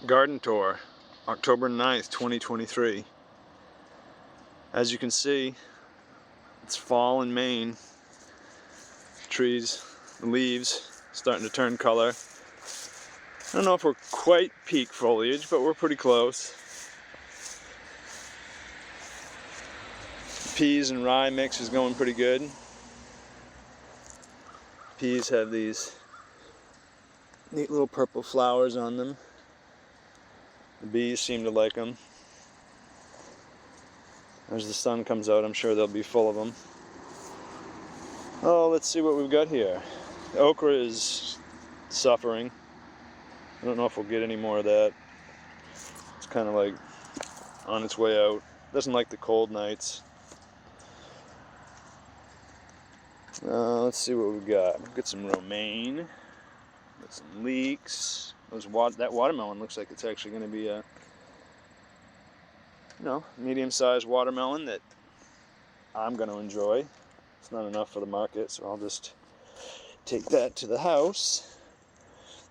Garden tour, October 9th, 2023. As you can see, it's fall in Maine. Trees, the leaves starting to turn color. I don't know if we're quite peak foliage, but we're pretty close. Peas and rye mix is going pretty good. Peas have these neat little purple flowers on them. The bees seem to like them. As the sun comes out, I'm sure they'll be full of them. Oh, let's see what we've got here. The okra is suffering. I don't know if we'll get any more of that. It's kind of like on its way out. Doesn't like the cold nights. Let's see what we've got. We've got some romaine. Got some leeks. That watermelon looks like it's actually going to be a medium-sized watermelon that I'm going to enjoy. It's not enough for the market, so I'll just take that to the house.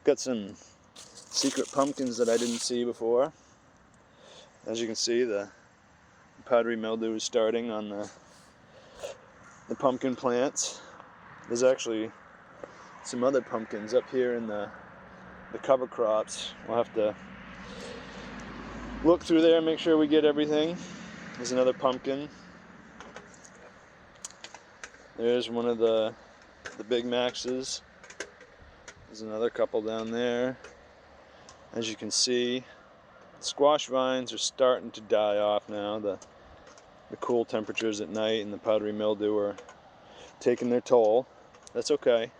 Got some secret pumpkins that I didn't see before. As you can see, the powdery mildew is starting on the pumpkin plants. There's actually some other pumpkins up here in the cover crops. We'll have to look through there and make sure we get everything. There's another pumpkin. There's one of the Big Maxes. There's another couple down there. As you can see, the squash vines are starting to die off now. The cool temperatures at night and the powdery mildew are taking their toll. That's okay.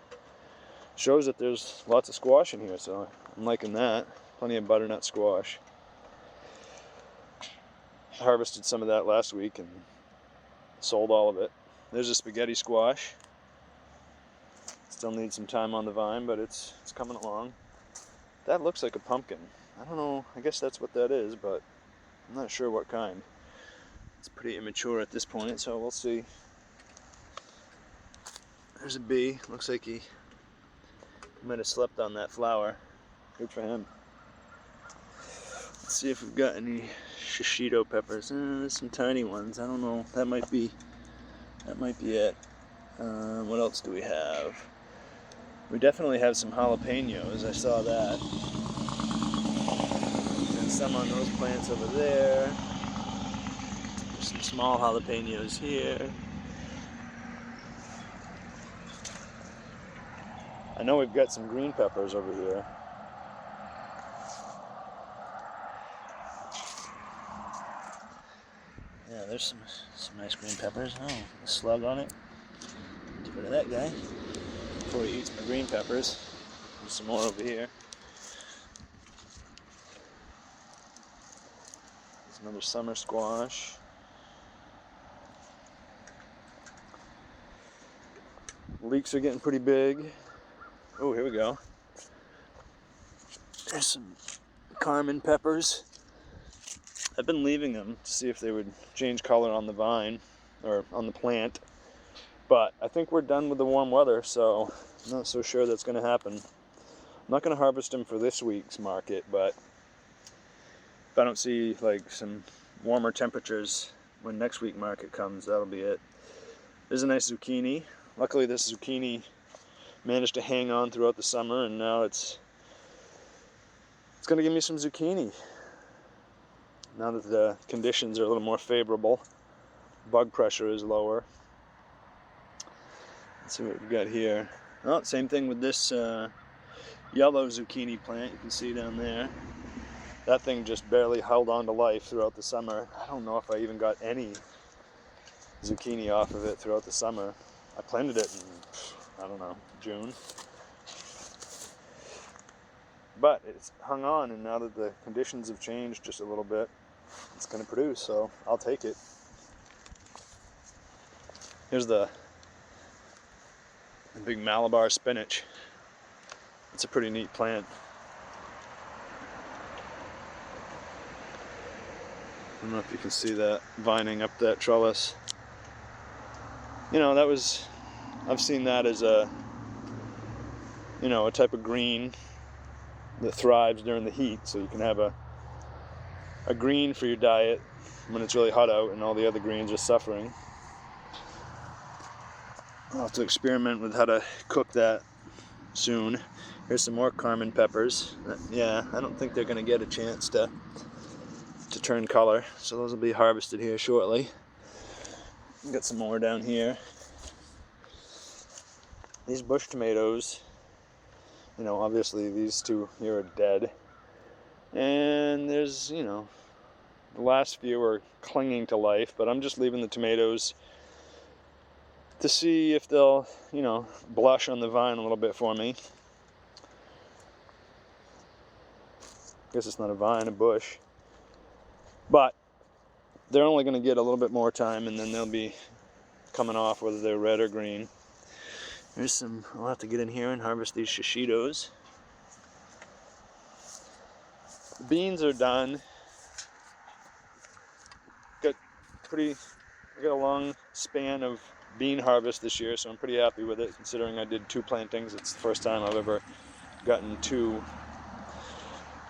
Shows that there's lots of squash in here, so I'm liking that. Plenty of butternut squash. I harvested some of that last week and sold all of it. There's a spaghetti squash. Still needs some time on the vine, but it's coming along. That looks like a pumpkin. I don't know, I guess that's what that is, but I'm not sure what kind. It's pretty immature at this point, so we'll see. There's a bee. Looks like he might have slept on that flower. Good for him. Let's see if we've got any shishito peppers. There's some tiny ones. I don't know. That might be it. What else do we have? We definitely have some jalapenos. I saw that. And some on those plants over there. There's some small jalapenos here. I know we've got some green peppers over here. Yeah, there's some nice green peppers. Oh, a slug on it. Get rid of that guy before he eats my green peppers. There's some more over here. There's another summer squash. Leeks are getting pretty big. Oh, here we go. There's some Carmen peppers. I've been leaving them to see if they would change color on the vine or on the plant, but I think we're done with the warm weather, so I'm not so sure that's going to happen. I'm not going to harvest them for this week's market, but if I don't see like some warmer temperatures when next week market comes, that'll be it. There's a nice zucchini. Luckily this zucchini managed to hang on throughout the summer, and now it's going to give me some zucchini. Now that the conditions are a little more favorable, bug pressure is lower. Let's see what we've got here. Oh, same thing with this yellow zucchini plant. You can see down there. That thing just barely held on to life throughout the summer. I don't know if I even got any zucchini off of it throughout the summer. I planted it in, I don't know, June. But it's hung on, and now that the conditions have changed just a little bit, it's going to produce, so I'll take it. Here's the big Malabar spinach. It's a pretty neat plant. I don't know if you can see that vining up that trellis. You know, I've seen that as a type of green that thrives during the heat, so you can have a green for your diet when it's really hot out and all the other greens are suffering. I'll have to experiment with how to cook that soon. Here's some more Carmen peppers. Yeah, I don't think they're going to get a chance to turn color, so those will be harvested here shortly. Got some more down here. These bush tomatoes, you know, obviously these two here are dead. And there's, you know, the last few are clinging to life, but I'm just leaving the tomatoes to see if they'll, you know, blush on the vine a little bit for me. Guess it's not a vine, a bush. But they're only going to get a little bit more time, and then they'll be coming off, whether they're red or green. There's some, I'll have to get in here and harvest these shishitos. The beans are done. I got a long span of bean harvest this year, so I'm pretty happy with it, considering I did 2 plantings. It's the first time I've ever gotten 2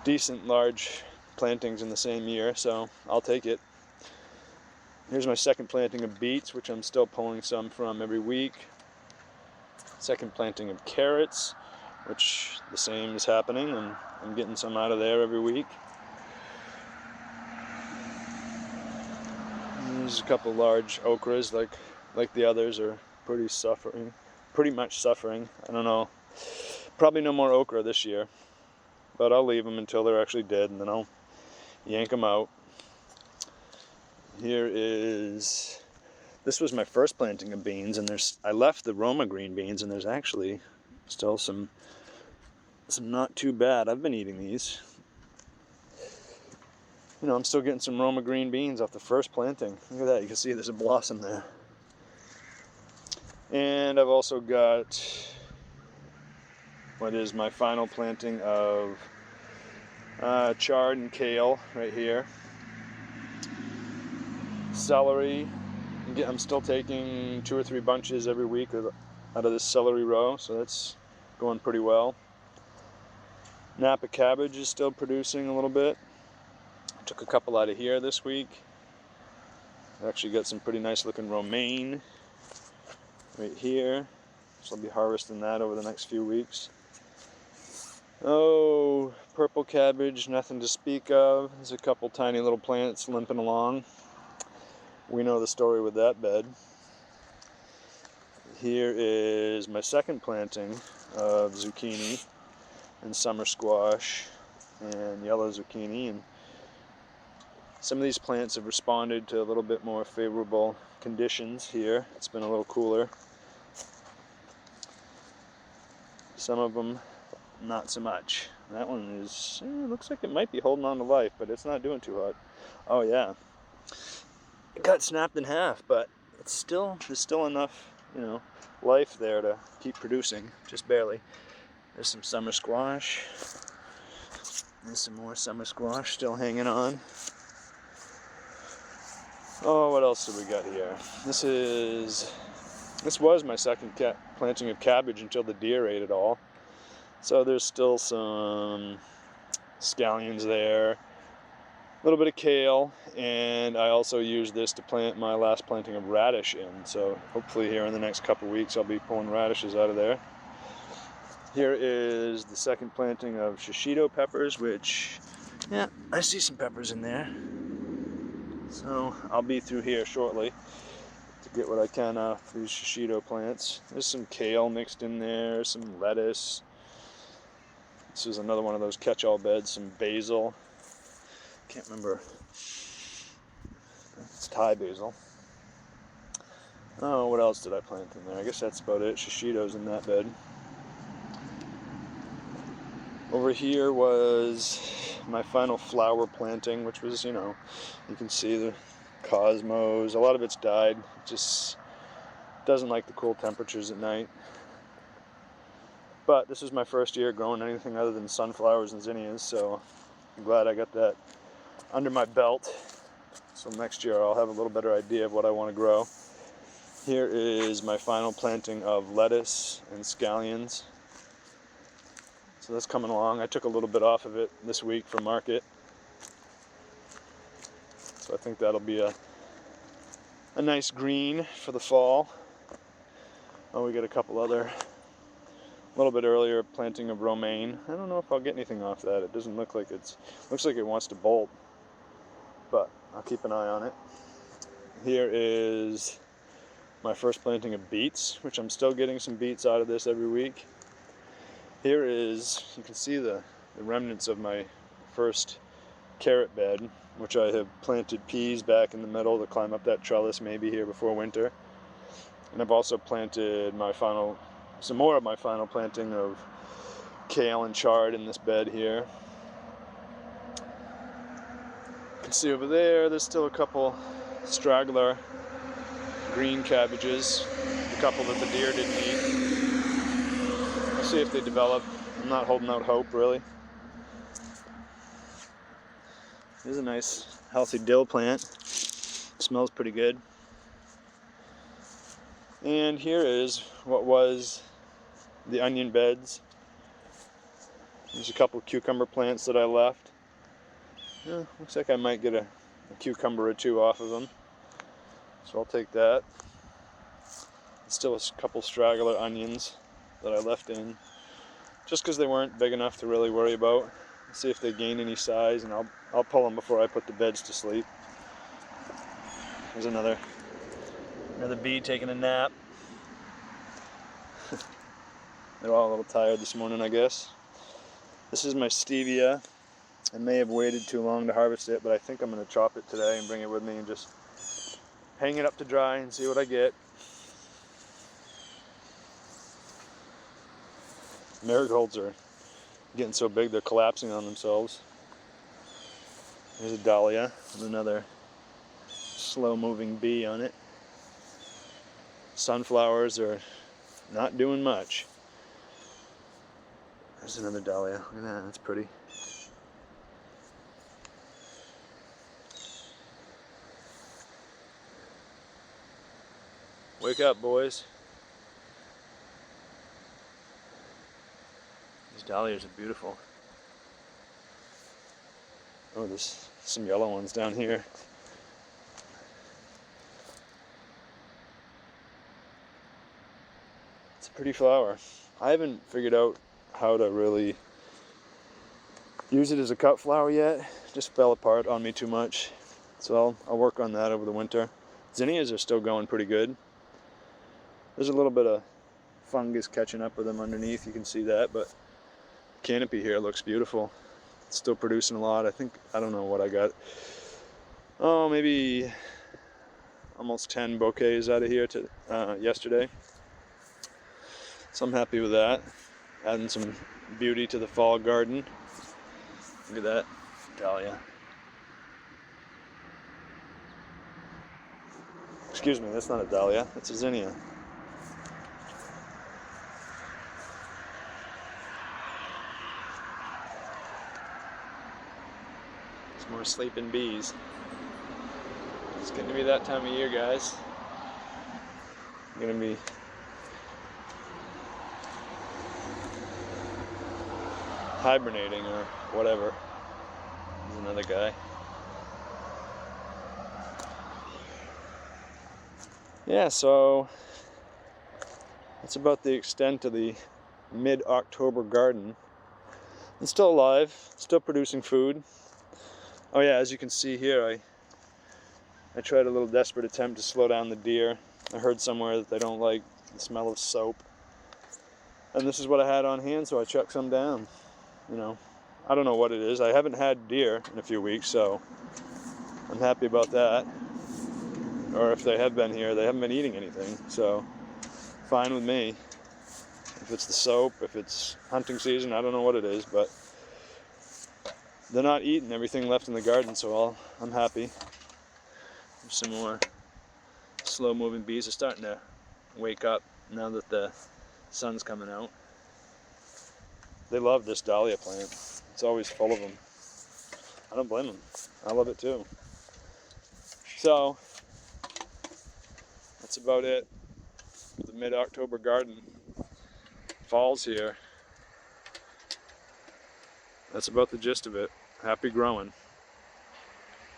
decent large plantings in the same year, so I'll take it. Here's my second planting of beets, which I'm still pulling some from every week. Second planting of carrots, which the same is happening, and I'm getting some out of there every week. And there's a couple large okras, like the others, are pretty much suffering. I don't know, probably no more okra this year, but I'll leave them until they're actually dead, and then I'll yank them out. This was my first planting of beans, and I left the Roma green beans, and there's actually still some not too bad. I've been eating these. You know, I'm still getting some Roma green beans off the first planting. Look at that, you can see there's a blossom there. And I've also got what is my final planting of chard and kale right here. Celery. I'm still taking 2 or 3 bunches every week out of this celery row, so that's going pretty well. Napa cabbage is still producing a little bit. I took a couple out of here this week. I actually got some pretty nice looking romaine right here, so I'll be harvesting that over the next few weeks. Oh, purple cabbage, nothing to speak of. There's a couple tiny little plants limping along. We know the story with that bed. Here is my second planting of zucchini and summer squash and yellow zucchini, and some of these plants have responded to a little bit more favorable conditions here. It's been a little cooler. Some of them not so much. That one is, looks like it might be holding on to life, but it's not doing too hot. Oh yeah. It got snapped in half, but there's still enough, you know, life there to keep producing, just barely. There's some summer squash. There's some more summer squash still hanging on. Oh, what else do we got here? This was my second planting of cabbage until the deer ate it all. So there's still some scallions there. A little bit of kale, and I also used this to plant my last planting of radish in, so hopefully here in the next couple weeks I'll be pulling radishes out of there. Here is the second planting of shishito peppers, which, yeah, I see some peppers in there. So I'll be through here shortly to get what I can off these shishito plants. There's some kale mixed in there, some lettuce. This is another one of those catch-all beds, some basil. Can't remember. It's Thai basil. Oh, what else did I plant in there? I guess that's about it. Shishitos in that bed. Over here was my final flower planting, which was, you know, you can see the cosmos. A lot of it's died. It just doesn't like the cool temperatures at night. But this is my first year growing anything other than sunflowers and zinnias, so I'm glad I got that under my belt. So next year I'll have a little better idea of what I want to grow. Here is my final planting of lettuce and scallions. So that's coming along. I took a little bit off of it this week for market. So I think that'll be a nice green for the fall. Oh, we got a couple other, a little bit earlier planting of romaine. I don't know if I'll get anything off that. It doesn't look like looks like it wants to bolt, but I'll keep an eye on it. Here is my first planting of beets, which I'm still getting some beets out of this every week. Here is, you can see the remnants of my first carrot bed, which I have planted peas back in the middle to climb up that trellis maybe here before winter. And I've also planted some more of my final planting of kale and chard in this bed here. You can see over there, there's still a couple straggler green cabbages, a couple that the deer didn't eat. We'll see if they develop. I'm not holding out hope, really. There's a nice, healthy dill plant. Smells pretty good. And here is what was the onion beds. There's a couple cucumber plants that I left. Yeah, looks like I might get a cucumber or two off of them. So I'll take that. Still a couple straggler onions that I left in, just because they weren't big enough to really worry about. See if they gain any size, and I'll pull them before I put the beds to sleep. There's another bee taking a nap. They're all a little tired this morning, I guess. This is my stevia. I may have waited too long to harvest it, but I think I'm going to chop it today and bring it with me and just hang it up to dry and see what I get. Marigolds are getting so big they're collapsing on themselves. There's a dahlia with another slow-moving bee on it. Sunflowers are not doing much. There's another dahlia. Look at that, that's pretty. Wake up, boys. These dahlias are beautiful. Oh, there's some yellow ones down here. It's a pretty flower. I haven't figured out how to really use it as a cut flower yet. It just fell apart on me too much. So I'll work on that over the winter. Zinnias are still going pretty good. There's a little bit of fungus catching up with them underneath, you can see that, but canopy here looks beautiful. It's still producing a lot. I don't know what I got. Oh, maybe almost 10 bouquets out of here yesterday. So I'm happy with that. Adding some beauty to the fall garden. Look at that dahlia. Excuse me, that's not a dahlia, that's a zinnia. There's more sleeping bees. It's getting to be that time of year, guys. I'm gonna be hibernating or whatever. There's another guy. Yeah, so that's about the extent of the mid-October garden. It's still alive, still producing food. Oh yeah, as you can see here, I tried a little desperate attempt to slow down the deer. I heard somewhere that they don't like the smell of soap. And this is what I had on hand, so I chucked some down. You know, I don't know what it is. I haven't had deer in a few weeks, so I'm happy about that. Or if they have been here, they haven't been eating anything, so fine with me. If it's the soap, if it's hunting season, I don't know what it is, but they're not eating everything left in the garden, so I'm happy. There's some more slow-moving bees are starting to wake up now that the sun's coming out. They love this dahlia plant. It's always full of them. I don't blame them. I love it too. So that's about it for the mid-October garden. Fall's here. that's about the gist of it. Happy growing.